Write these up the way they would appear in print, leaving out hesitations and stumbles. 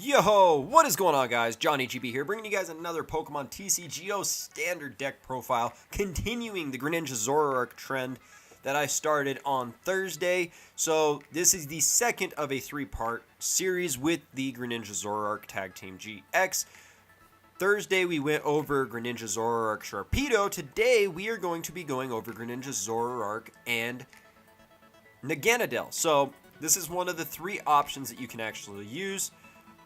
Yo, what is going on, guys? Johnny GB here, bringing you guys another Pokemon TCGO standard deck profile, continuing the Greninja Zoroark trend that I started on Thursday. So this is the second of a three-part series with the Greninja Zoroark Tag Team GX. Thursday we went over Greninja Zoroark Sharpedo. Today we are going to be going over Greninja Zoroark and Naganadel. So this is one of the three options that you can actually use.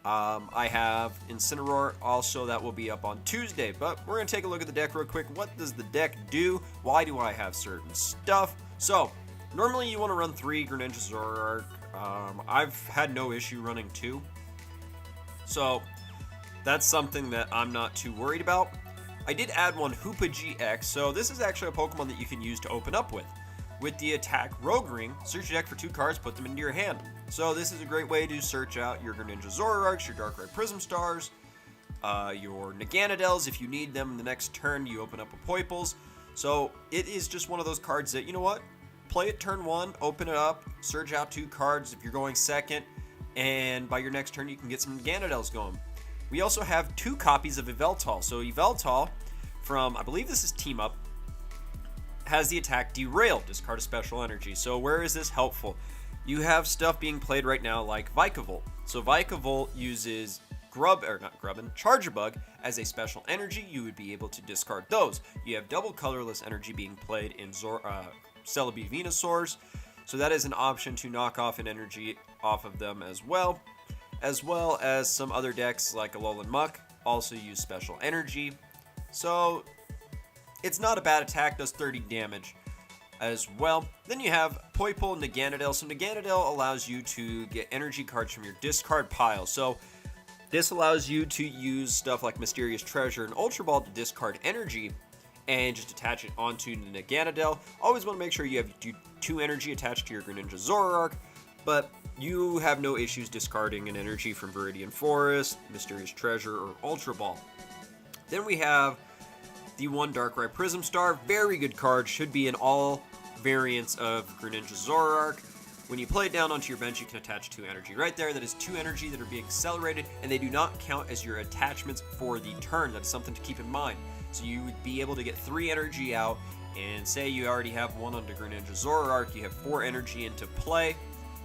I have Incineroar also, that will be up on Tuesday, but we're going to take a look at the deck real quick. What does the deck do? Why do I have certain stuff? So, normally you want to run 3 Greninja Zoroark. I've had no issue running 2. So, that's something that I'm not too worried about. I did add one Hoopa GX, so this is actually a Pokemon that you can use to open up with. With the attack Rogue Ring, search your deck for 2 cards, put them into your hand. So this is a great way to search out your Greninja Zoroarks, your Darkrai Prism Stars, your Naganadels. If you need them the next turn, you open up a Poiples. So it is just one of those cards that, you know what? Play it turn 1, open it up, search out 2 cards if you're going second, and by your next turn you can get some Naganadels going. We also have 2 copies of Yveltal. So Yveltal from, I believe this is Team Up, has the attack Derail, discard a special energy. So where is this helpful? You have stuff being played right now like Vikavolt. So Vikavolt uses Charger Bug as a special energy. You would be able to discard those. You have double colorless energy being played in Celebi Venusaurs. So that is an option to knock off an energy off of them as well as some other decks like Alolan Muck also use special energy. So it's not a bad attack, does 30 damage as well. Then you have Poipole Naganadel. So Naganadel allows you to get energy cards from your discard pile. So this allows you to use stuff like Mysterious Treasure and Ultra Ball to discard energy and just attach it onto the Naganadel. Always want to make sure you have 2 energy attached to your Greninja Zoroark, but you have no issues discarding an energy from Viridian Forest, Mysterious Treasure, or Ultra Ball. Then we have the 1 Darkrai Prism Star. Very good card, should be in all variants of Greninja Zoroark. When you play it down onto your bench, you can attach 2 energy. Right there, that is 2 energy that are being accelerated, and they do not count as your attachments for the turn. That's something to keep in mind. So you would be able to get 3 energy out, and say you already have 1 onto Greninja Zoroark, you have 4 energy into play,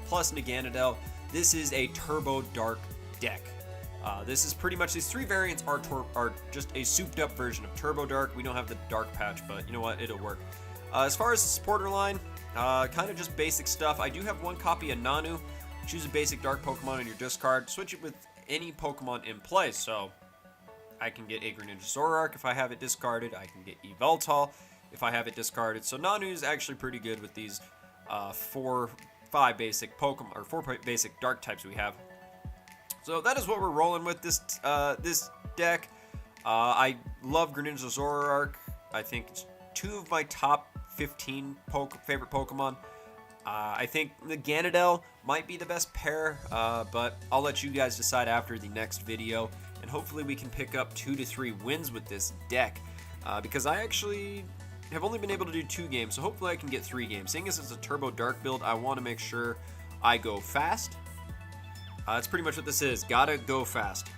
plus Naganadel. This is a Turbo Dark deck. This is pretty much, these 3 variants are just a souped up version of Turbo Dark. We don't have the Dark patch, but you know what, it'll work. As far as the supporter line, kind of just basic stuff. I do have 1 copy of Nanu. Choose a basic Dark Pokemon in your discard. Switch it with any Pokemon in play. So I can get a Greninja Zoroark if I have it discarded. I can get Yveltal if I have it discarded. So Nanu is actually pretty good with these 4 basic Pokemon, or 4 basic Dark types we have. So that is what we're rolling with this deck. I love Greninja Zoroark. I think it's 2 of my top 15 favorite Pokemon. I think Naganadel might be the best pair, but I'll let you guys decide after the next video. And hopefully we can pick up 2 to 3 wins with this deck, because I actually have only been able to do 2 games, so hopefully I can get 3 games. Seeing as it's a Turbo Dark build, I want to make sure I go fast. That's pretty much what this is. Gotta go fast.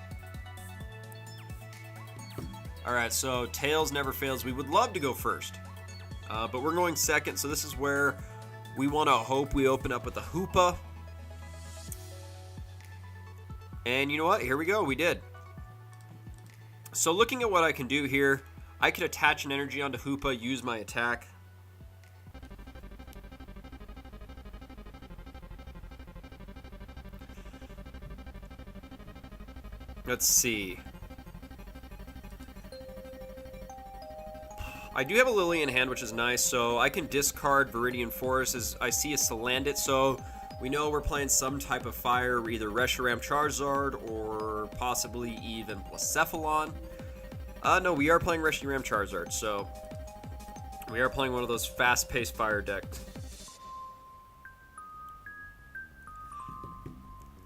Alright, so Tails never fails. We would love to go first, but we're going second, so this is where we want to hope we open up with a Hoopa. And you know what? Here we go. We did. So looking at what I can do here, I could attach an energy onto Hoopa, use my attack. Let's see. I do have a Lily in hand, which is nice, so I can discard Viridian Forest as I see a Salandit, so we know we're playing some type of fire, either Reshiram Charizard or possibly even Blacephalon. No, we are playing Reshiram Charizard, so we are playing one of those fast-paced fire decks.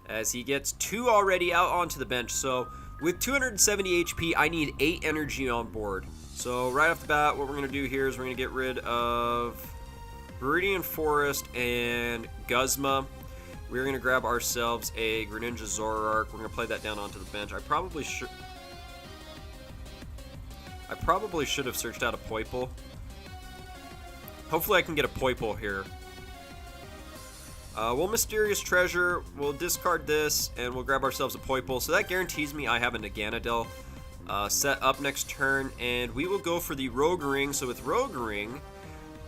As he gets 2 already out onto the bench. So with 270 HP, I need 8 energy on board. So right off the bat, what we're going to do here is we're going to get rid of Viridian Forest and Guzma. We're going to grab ourselves a Greninja Zoroark. We're going to play that down onto the bench. I probably should have searched out a Poipole. Hopefully I can get a Poipole here. We'll Mysterious Treasure, we'll discard this, and we'll grab ourselves a Poipole. So that guarantees me I have a Naganadel set up next turn, and we will go for the Rogue Ring. So with Rogue Ring,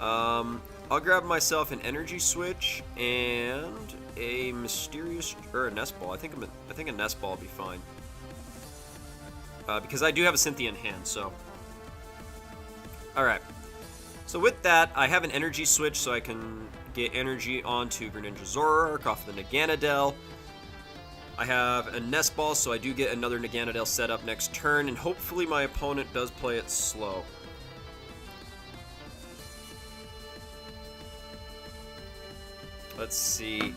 I'll grab myself an Energy Switch and a Mysterious, or a Nest Ball. I think a Nest Ball will be fine. Because I do have a Cynthia in hand, so. Alright. So with that, I have an Energy Switch so I can get energy onto Greninja Zoroark off the Naganadel. I have a Nest Ball, so I do get another Naganadel set up next turn, and hopefully my opponent does play it slow. Let's see.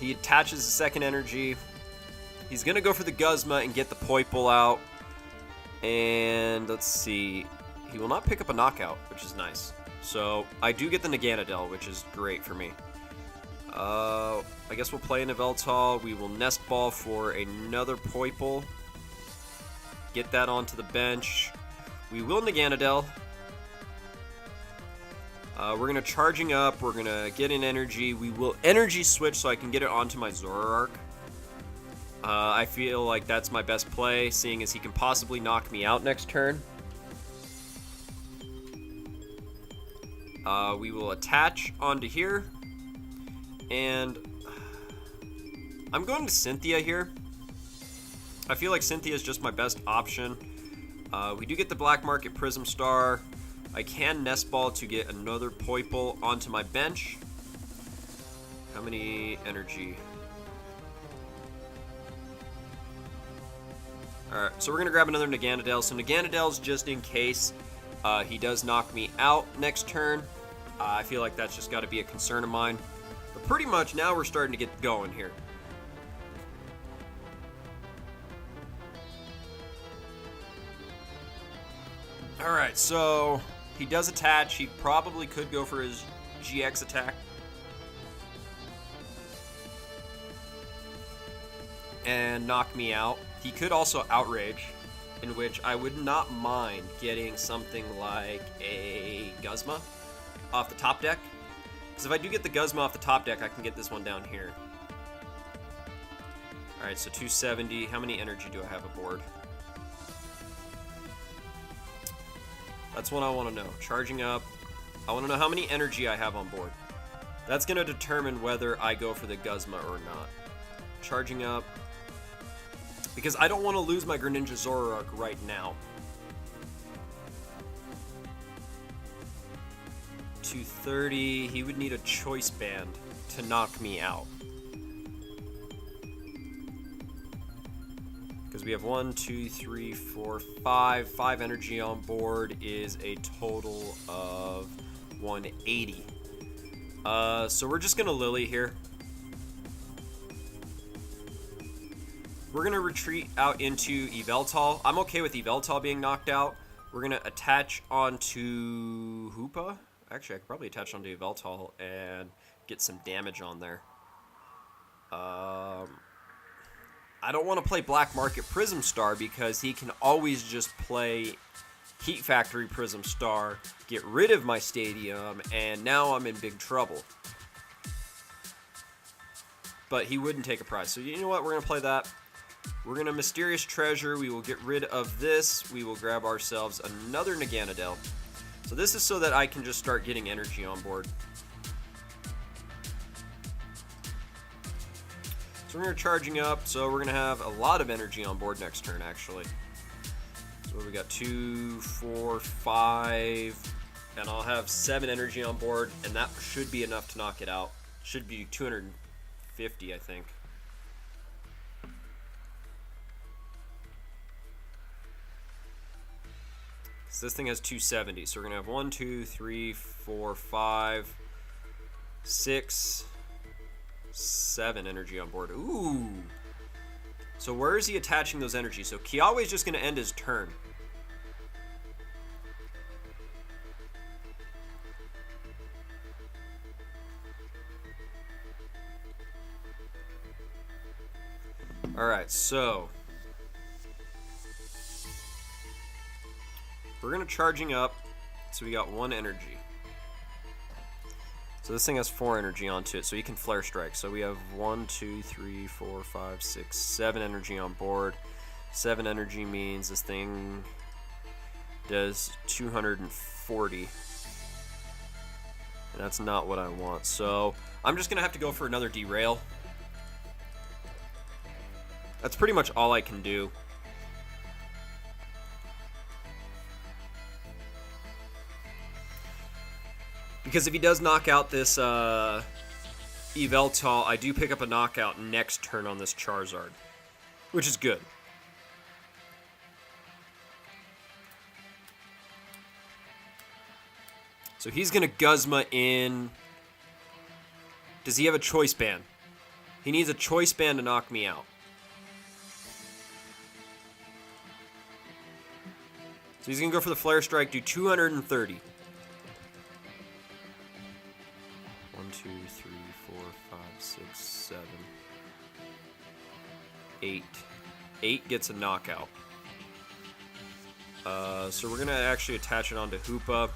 He attaches the second energy. He's going to go for the Guzma and get the Poipole out. And let's see. He will not pick up a knockout, which is nice. So I do get the Naganadel, which is great for me. I guess we'll play an Yveltal. We will Nest Ball for another Poipole. Get that onto the bench. We will Naganadel. We're going to Charging Up. We're going to get an energy. We will Energy Switch so I can get it onto my Zoroark. I feel like that's my best play, seeing as he can possibly knock me out next turn. We will attach onto here. And I'm going to Cynthia here. I feel like Cynthia is just my best option. We do get the Black Market Prism Star. I can Nest Ball to get another Poipole onto my bench. How many energy? Alright, so we're going to grab another Naganadel. So Naganadel's just in case he does knock me out next turn. I feel like that's just got to be a concern of mine. But pretty much now we're starting to get going here. Alright, so he does attach. He probably could go for his GX attack. And knock me out. He could also Outrage, in which I would not mind getting something like a Guzma off the top deck. Because if I do get the Guzma off the top deck, I can get this one down here. Alright, so 270. How many energy do I have aboard? That's what I want to know. Charging Up. I want to know how many energy I have on board. That's going to determine whether I go for the Guzma or not. Charging Up. Because I don't want to lose my Greninja Zoroark right now. 230. He would need a Choice Band to knock me out. Because we have 1, 2, 3, 4, 5. 5 energy on board is a total of 180. So we're just going to Lily here. We're going to retreat out into Yveltal. I'm okay with Yveltal being knocked out. We're going to attach onto Hoopa. Actually, I could probably attach onto Yveltal and get some damage on there. I don't want to play Black Market Prism Star because he can always just play Heat Factory Prism Star, get rid of my Stadium, and now I'm in big trouble. But he wouldn't take a prize. So you know what? We're going to play that. We're going to Mysterious Treasure. We will get rid of this. We will grab ourselves another Naganadel. So this is so that I can just start getting energy on board. So we're going to Charging Up. So we're going to have a lot of energy on board next turn, actually. So we got 2, 4, 5, and I'll have 7 energy on board, and that should be enough to knock it out. Should be 250, I think. So this thing has 270, so we're gonna have 1, 2, 3, 4, 5, 6, 7 energy on board. Ooh! So where is he attaching those energies? So Kiawe's just gonna end his turn. Alright, so we're going to charging up. So we got 1 energy. So this thing has 4 energy onto it, so you can Flare Strike. So we have 1, 2, 3, 4, 5, 6, 7 energy on board. 7 energy means this thing does 240. And that's not what I want. So I'm just going to have to go for another derail. That's pretty much all I can do. Because if he does knock out this Yveltal, I do pick up a knockout next turn on this Charizard, which is good. So he's going to Guzma in. Does he have a Choice Band? He needs a Choice Band to knock me out. So he's going to go for the Flare Strike, do 230. 1, 2, 3, 4, 5, 6, 7, 8. 8 gets a knockout. So we're going to actually attach it onto Hoopa.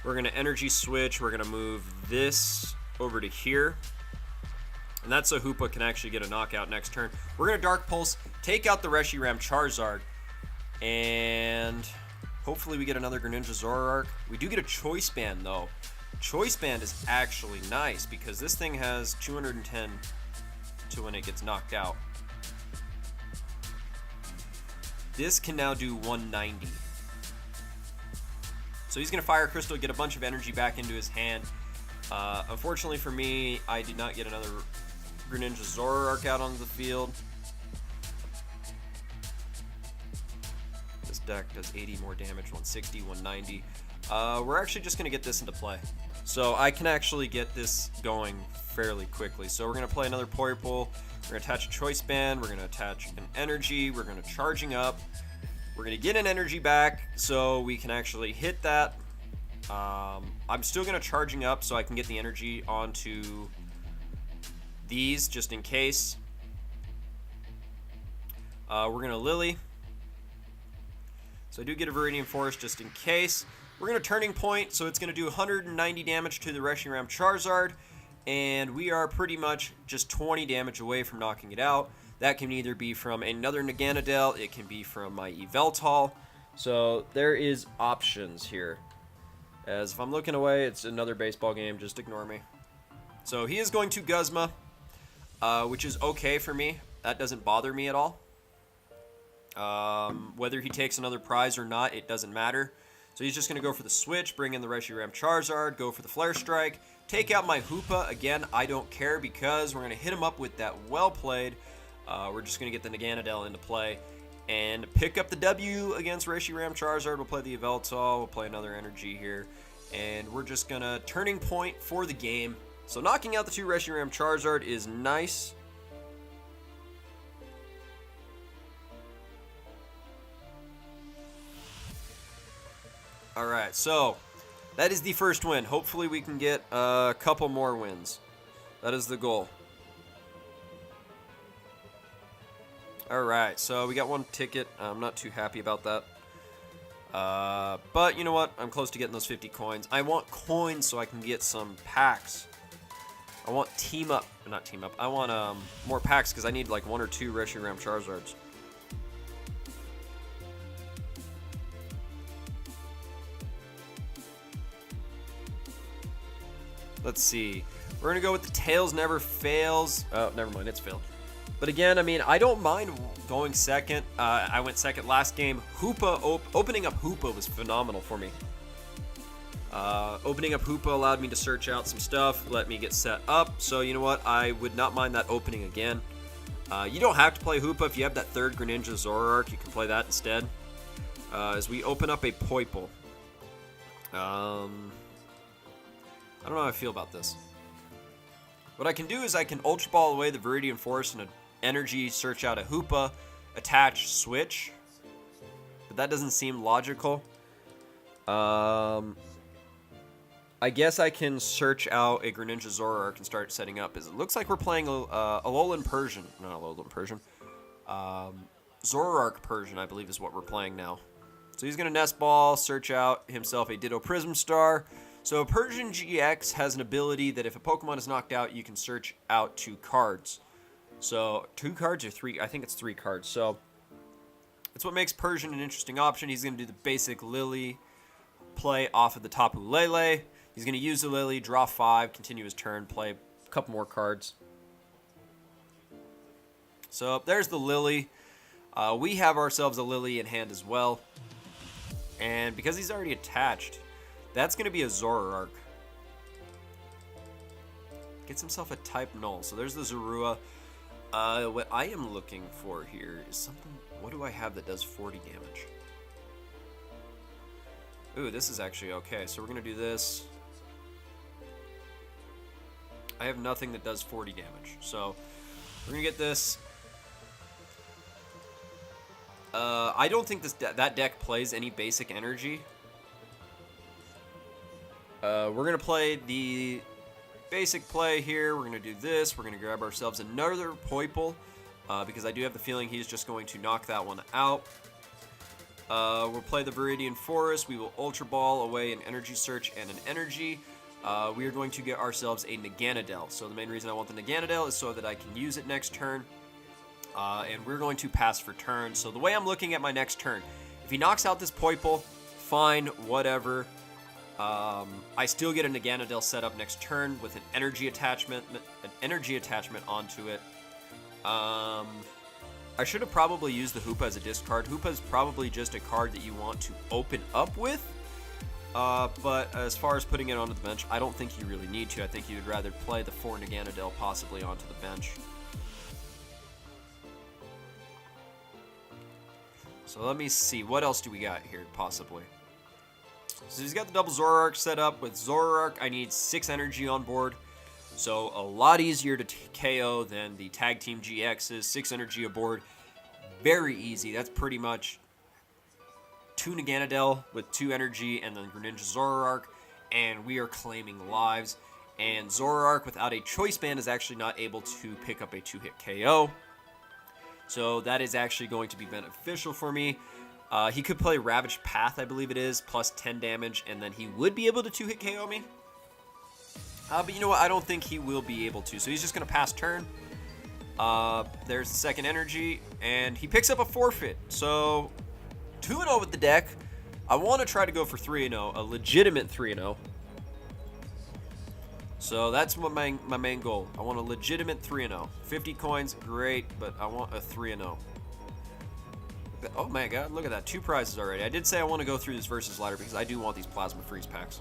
We're going to energy switch. We're going to move this over to here. And that's so Hoopa can actually get a knockout next turn. We're going to Dark Pulse, take out the Reshiram Charizard, and hopefully we get another Greninja Zoroark. We do get a Choice Band, though. Choice Band is actually nice because this thing has 210 to when it gets knocked out. This can now do 190. So he's going to Fire Crystal, get a bunch of energy back into his hand. Unfortunately for me, I did not get another Greninja Zoroark out on the field. This deck does 80 more damage, 160, 190. We're actually just going to get this into play. So I can actually get this going fairly quickly. So we're going to play another Porypole. We're going to attach a Choice Band. We're going to attach an energy. We're going to charging up. We're going to get an energy back so we can actually hit that. I'm still going to charging up so I can get the energy onto these just in case. We're going to Lily. So I do get a Viridian Force just in case. We're going to Turning Point, so it's going to do 190 damage to the Reshiram Charizard, and we are pretty much just 20 damage away from knocking it out. That can either be from another Naganadel, it can be from my Yveltal, so there is options here. As if I'm looking away, it's another baseball game, just ignore me. So he is going to Guzma, which is okay for me. That doesn't bother me at all. Whether he takes another prize or not, it doesn't matter. So he's just going to go for the switch, bring in the Reshiram Charizard, go for the Flare Strike, take out my Hoopa. Again, I don't care because we're going to hit him up with that Well Played. We're just going to get the Naganadel into play and pick up the W against Reshiram Charizard. We'll play the Yveltal, we'll play another energy here, and we're just going to Turning Point for the game. So knocking out the 2 Reshiram Charizard is nice. Alright, so that is the first win. Hopefully we can get a couple more wins. That is the goal. Alright, so we got 1 ticket. I'm not too happy about that. But you know what? I'm close to getting those 50 coins. I want coins so I can get some packs. I want team up. Not team up. I want more packs because I need like 1 or 2 Reshiram Charizards. Let's see. We're going to go with the Tails Never Fails. Oh, never mind. It's failed. But again, I mean, I don't mind going second. I went second last game. Hoopa, opening up Hoopa was phenomenal for me. Opening up Hoopa allowed me to search out some stuff, let me get set up. So, you know what? I would not mind that opening again. You don't have to play Hoopa. If you have that 3rd Greninja Zoroark, you can play that instead. As we open up a Poipole. I don't know how I feel about this. What I can do is I can Ultra Ball away the Viridian Force and an energy, search out a Hoopa, attach, switch. But that doesn't seem logical. I guess I can search out a Greninja Zoroark and start setting up. It looks like we're playing a Alolan Persian. Not Alolan Persian. Zoroark Persian, I believe, is what we're playing now. So he's going to Nest Ball, search out himself a Ditto Prism Star. So Persian GX has an ability that if a Pokemon is knocked out, you can search out 2 cards. So 2 cards or 3? I think it's 3 cards. So that's what makes Persian an interesting option. He's going to do the basic Lily play off of the Tapu Lele. He's going to use the Lily, draw 5, continue his turn, play a couple more cards. So there's the Lily. We have ourselves a Lily in hand as well. And because he's already attached, that's going to be a Zoroark. Gets himself a type null. So there's the Zorua. What I am looking for here is something. What do I have that does 40 damage? Ooh, this is actually okay. So we're going to do this. I have nothing that does 40 damage. So we're going to get this. I don't think that deck plays any basic energy. We're going to play the basic play here. We're going to do this. We're going to grab ourselves another Poipole because I do have the feeling he's just going to knock that one out. We'll play the Viridian Forest. We will Ultra Ball away an Energy Search and an Energy. We are going to get ourselves a Naganadel. So the main reason I want the Naganadel is so that I can use it next turn. And we're going to pass for turn. So the way I'm looking at my next turn, if he knocks out this Poipole, fine, whatever. I still get a Naganadel set up next turn with an energy attachment onto it. I should have probably used the Hoopa as a discard. Hoopa is probably just a card that you want to open up with. But as far as putting it onto the bench, I don't think you really need to. I think you'd rather play the 4 Naganadel possibly onto the bench. So let me see. What else do we got here, possibly? So he's got the double Zoroark set up. With Zoroark, I need 6 energy on board. So a lot easier to KO than the Tag Team GXs. 6 energy aboard. Very easy. That's pretty much 2 Naganadel with 2 energy and then Greninja Zoroark. And we are claiming lives. And Zoroark without a Choice Band is actually not able to pick up a 2-hit KO. So that is actually going to be beneficial for me. He could play Ravaged Path, I believe it is, plus 10 damage, and then he would be able to 2-hit KO me. But you know what? I don't think he will be able to. So he's just going to pass turn. There's the second energy, and he picks up a forfeit. So 2-0 with the deck. I want to try to go for 3-0, a legitimate 3-0. So that's what my main goal. I want a legitimate 3-0. 50 coins, great, but I want a 3-0. Oh my god, look at that. 2 prizes already. I did say I want to go through this versus ladder because I do want these Plasma Freeze packs.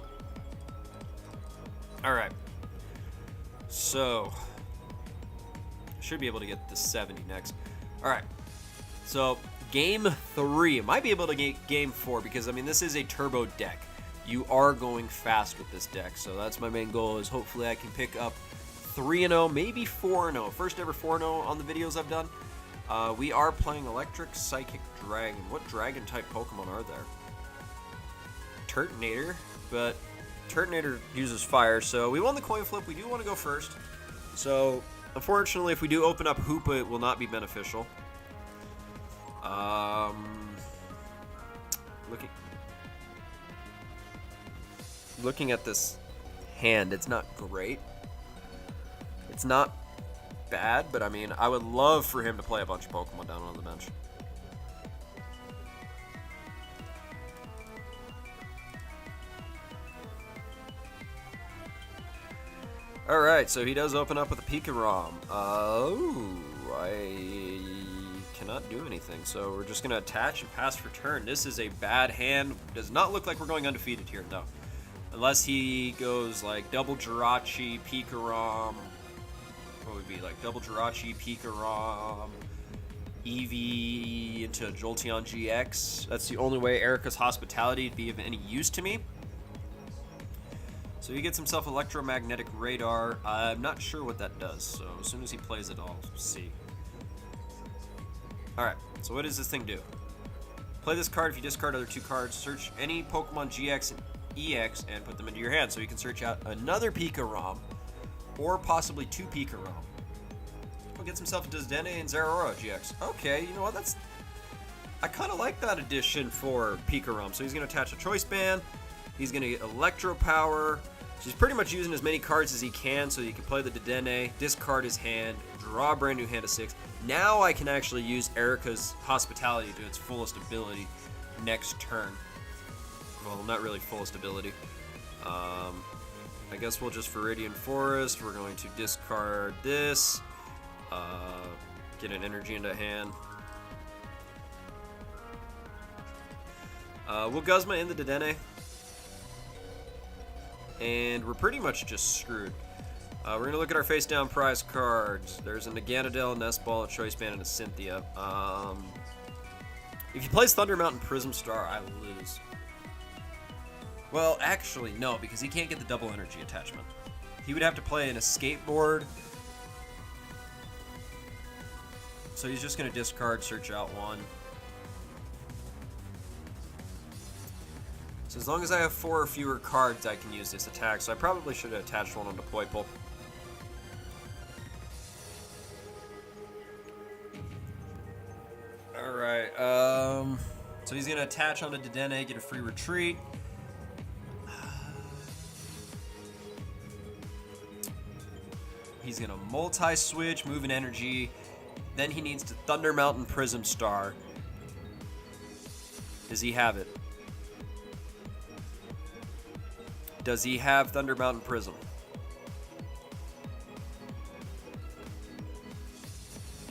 Alright. So, should be able to get the 70 next. Alright. So, game 3. Might be able to get game 4 because, I mean, this is a turbo deck. You are going fast with this deck, so that's my main goal, is hopefully I can pick up 3-0, maybe 4-0. First ever 4-0 on the videos I've done. We are playing Electric Psychic Dragon. What Dragon-type Pokemon are there? Turtonator, but Turtonator uses fire, so we won the coin flip. We do want to go first. So, unfortunately, if we do open up Hoopa, it will not be beneficial. Looking at this hand, it's not great. It's not bad, but I mean, I would love for him to play a bunch of Pokemon down on the bench. Alright, so he does open up with a Pikarom. Oh, I cannot do anything, so we're just going to attach and pass for turn. This is a bad hand. Does not look like we're going undefeated here, though. Unless he goes like double Jirachi, Pikarom. What would be like double Jirachi, Pikarom, Eevee into Jolteon GX. That's the only way Erica's Hospitality would be of any use to me. So he gets himself Electromagnetic Radar. I'm not sure what that does, so as soon as he plays it, I'll see. Alright, so what does this thing do? Play this card. If you discard other 2 cards, search any Pokemon GX and EX and put them into your hand. So you can search out another Pikarom or possibly 2 Pikarom. gets himself a Dedenne and Zoroark GX. Okay, you know what? I kind of like that addition for Pikarom. So he's going to attach a Choice Band. He's going to get Electro Power. So he's pretty much using as many cards as he can so he can play the Dedenne, discard his hand, draw a brand new hand of 6. Now I can actually use Erica's Hospitality to its fullest ability next turn. Well, not really fullest ability. I guess we'll just Viridian Forest. We're going to discard this. Get an energy into hand. We'll Guzma in the Dedenne. And we're pretty much just screwed. We're going to look at our face-down prize cards. There's a Naganadel, Nest Ball, a Choice Band, and a Cynthia. If he plays Thunder Mountain Prism Star, I lose. Well, actually, no, because he can't get the double energy attachment. He would have to play an Escape Board. So he's just going to discard, search out one. So as long as I have 4 or fewer cards, I can use this attack. So I probably should have attached one onto Poipole. Alright, so he's going to attach onto Dedenne, get a free retreat. He's going to multi-switch, move an energy. Then he needs to Thunder Mountain Prism Star. Does he have it? Does he have Thunder Mountain Prism?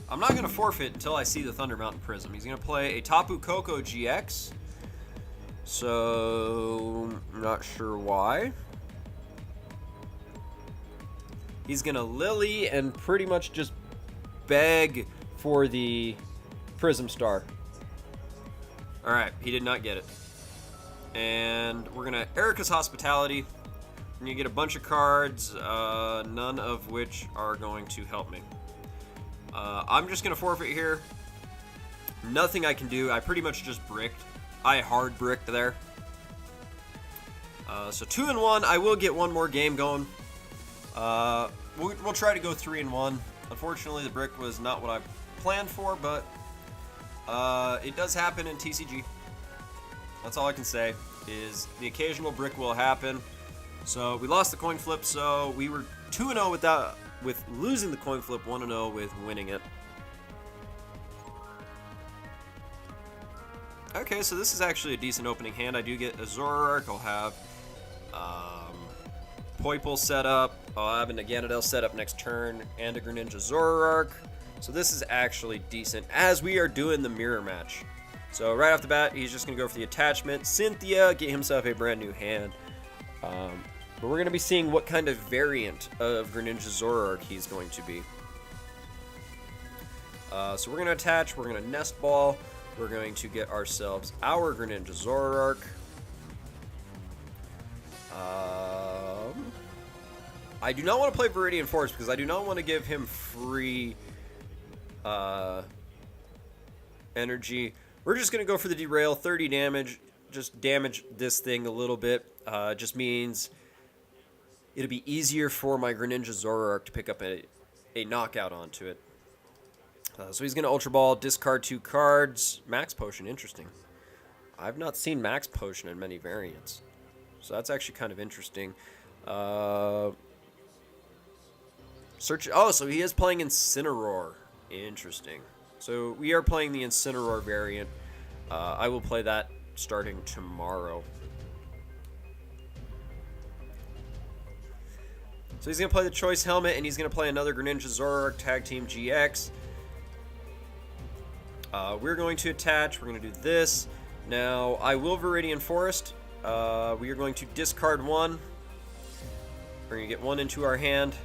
I'm not going to forfeit until I see the Thunder Mountain Prism. He's going to play a Tapu Koko GX. So, I'm not sure why. He's going to Lily and pretty much just beg for the Prism Star. Alright, he did not get it. And we're going to Erica's Hospitality. And you get a bunch of cards, none of which are going to help me. I'm just going to forfeit here. Nothing I can do. I pretty much just bricked. I hard bricked there. So 2-1. I will get one more game going. We'll try to go 3-1. Unfortunately, the brick was not what I planned for, but it does happen in TCG. That's all I can say, is the occasional brick will happen. So we lost the coin flip, so we were 2-0 with losing the coin flip, 1-0 with winning it. Okay, so this is actually a decent opening hand. I do get a Zoroark. I'll have Poipole set up. I'll have a Naganadel set up next turn, and a Greninja Zoroark. So this is actually decent, as we are doing the mirror match. So right off the bat, he's just going to go for the attachment. Cynthia, get himself a brand new hand. But we're going to be seeing what kind of variant of Greninja Zoroark he's going to be. So we're going to attach, we're going to Nest Ball. We're going to get ourselves our Greninja Zoroark. I do not want to play Viridian Forest because I do not want to give him free energy. We're just going to go for the Derail, 30 damage. Just damage this thing a little bit. Just means it'll be easier for my Greninja Zoroark to pick up a knockout onto it. So he's going to Ultra Ball, discard 2 cards. Max Potion, interesting. I've not seen Max Potion in many variants. So that's actually kind of interesting. Search. Oh, so he is playing Incineroar. Interesting. So we are playing the Incineroar variant. I will play that starting tomorrow. So he's going to play the Choice Helmet, and he's going to play another Greninja Zoroark Tag Team GX. We're going to attach. We're going to do this. Now, I will Viridian Forest. We are going to discard 1. We're going to get 1 into our hand,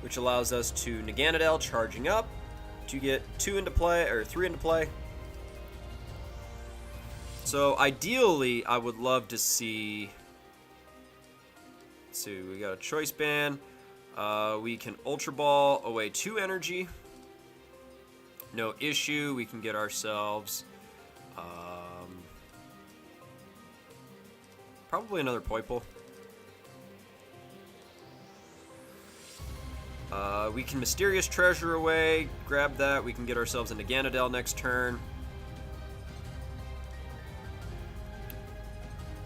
which allows us to Naganadel charging up to get 2 into play, or 3 into play. So ideally, I would love to see. Let's see, we got a Choice Band. We can Ultra Ball away 2 energy. No issue. We can get ourselves probably another Poipole. We can Mysterious Treasure away, grab that. We can get ourselves a Naganadel next turn.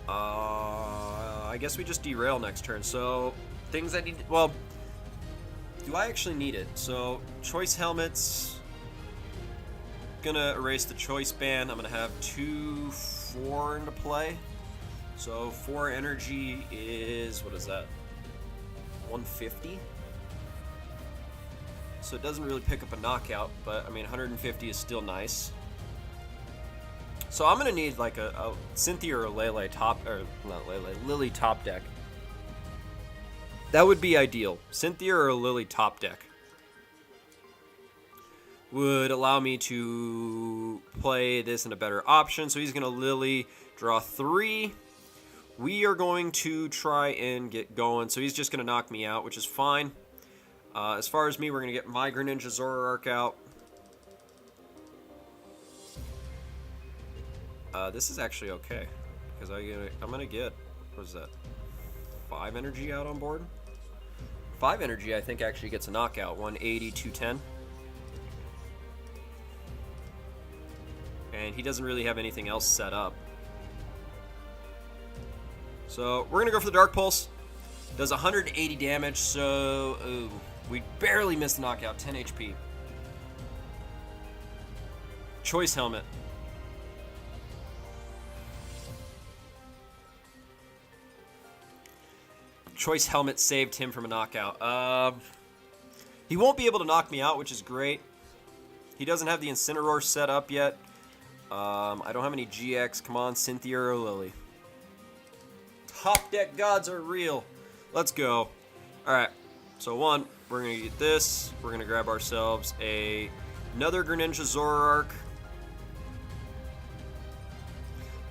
I guess we just derail next turn. So, things I need... Well, do I actually need it? So, Choice Helmets... Gonna erase the Choice Band. I'm gonna have 2/4 into play. So, 4 energy is... What is that? 150? So it doesn't really pick up a knockout, but I mean 150 is still nice. So I'm gonna need like a Cynthia or a Lele top, or not Lele, Lily top deck. That would be ideal. Cynthia or a Lily top deck would allow me to play this in a better option. So he's gonna Lily, draw 3. We are going to try and get going. So he's just gonna knock me out, which is fine. As far as me, we're going to get my Greninja Zoroark out. This is actually okay, because I'm going to get, what is that, 5 energy out on board? 5 energy, I think, actually gets a knockout, 180, 210. And he doesn't really have anything else set up. So, we're going to go for the Dark Pulse. Does 180 damage, so... Ooh. We barely missed the knockout, 10 HP. Choice Helmet. Choice Helmet saved him from a knockout. He won't be able to knock me out, which is great. He doesn't have the Incineroar set up yet. I don't have any GX. Come on, Cynthia or Lily. Top deck gods are real. Let's go. Alright, so one... We're going to get this. We're going to grab ourselves another Greninja Zoroark.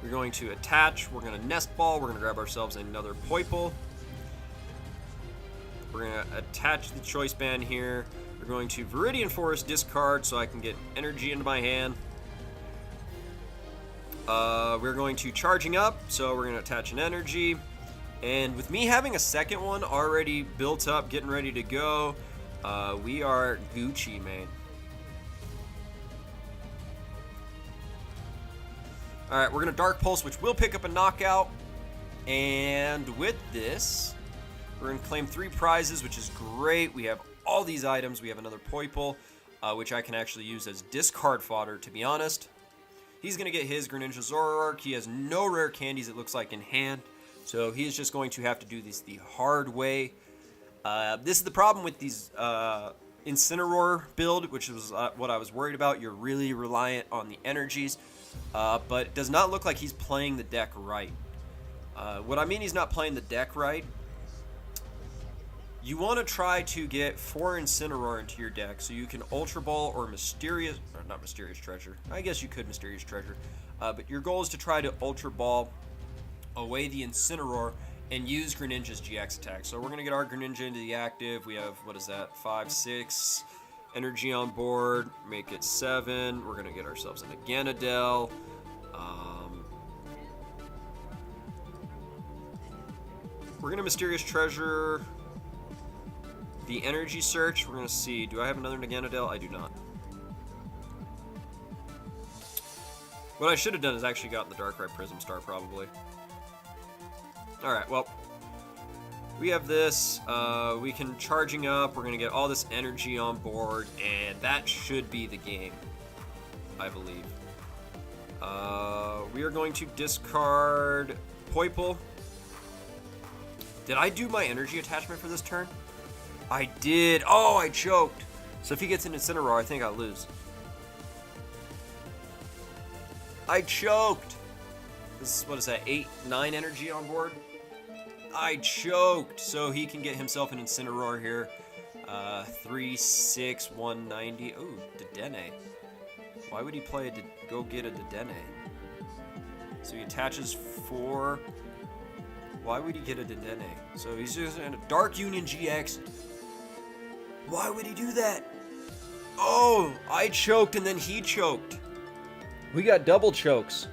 We're going to attach. We're going to Nest Ball. We're going to grab ourselves another Poipole. We're going to attach the Choice Band here. We're going to Viridian Forest discard so I can get energy into my hand. We're going to Charging Up, so we're going to attach an energy. And with me having a second one already built up, getting ready to go, we are Gucci, man. Alright, we're going to Dark Pulse, which will pick up a knockout. And with this, we're going to claim 3 prizes, which is great. We have all these items. We have another Poipole, which I can actually use as discard fodder, to be honest. He's going to get his Greninja Zoroark. He has no rare candies, it looks like, in hand. So he's just going to have to do this the hard way. This is the problem with these Incineroar build, which was what I was worried about. You're really reliant on the energies, but it does not look like he's playing the deck right. What I mean he's not playing the deck right, you want to try to get 4 Incineroar into your deck so you can Ultra Ball or Mysterious, or not Mysterious Treasure. I guess you could Mysterious Treasure, but your goal is to try to Ultra Ball away the Incineroar and use Greninja's GX attack. So we're going to get our Greninja into the active. We have, what is that, 5, 6 energy on board. Make it 7. We're going to get ourselves a Naganadel. We're going to Mysterious Treasure the Energy Search. We're going to see, do I have another Naganadel? I do not. What I should have done is actually gotten the Darkrai Prism Star, probably. Alright, well, we have this. We can Charging Up. We're going to get all this energy on board, and that should be the game, I believe. We are going to discard Poipole. Did I do my energy attachment for this turn? I did. Oh, I choked. So if he gets an Incineroar, I think I'll lose. I choked. This is, what is that, 8, 9 energy on board? I choked. So he can get himself an Incineroar here. 3, 6, 190. Ooh, Dedenne. Why would he play go get a Dedenne? So he attaches 4. Why would he get a Dedenne? So he's just in a Dark Union GX. Why would he do that? Oh, I choked and then he choked. We got double chokes.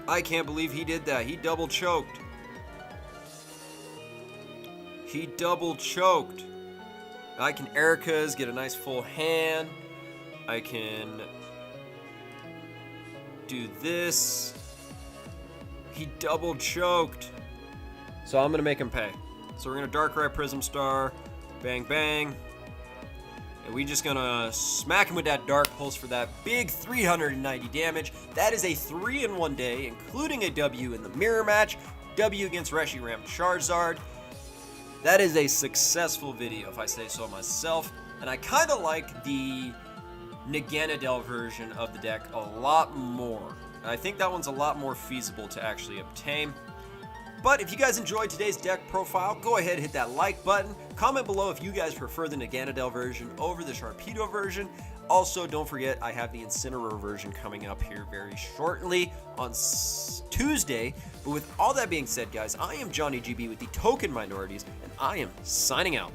I can't believe he did that. He double choked. He double choked. I can Erica's, get a nice full hand. I can do this. He double choked. So I'm gonna make him pay. So we're gonna Darkrai Prism Star, bang bang. And we just gonna smack him with that Dark Pulse for that big 390 damage. That is a 3-in-1 day, including a W in the mirror match, W against Reshiram Charizard. That is a successful video, if I say so myself. And I kind of like the Naganadel version of the deck a lot more. I think that one's a lot more feasible to actually obtain. But if you guys enjoyed today's deck profile, go ahead and hit that like button. Comment below if you guys prefer the Naganadel version over the Sharpedo version. Also, don't forget, I have the Incineroar version coming up here very shortly on Tuesday. But with all that being said, guys, I am Johnny GB with the Token Minorities, and I am signing out.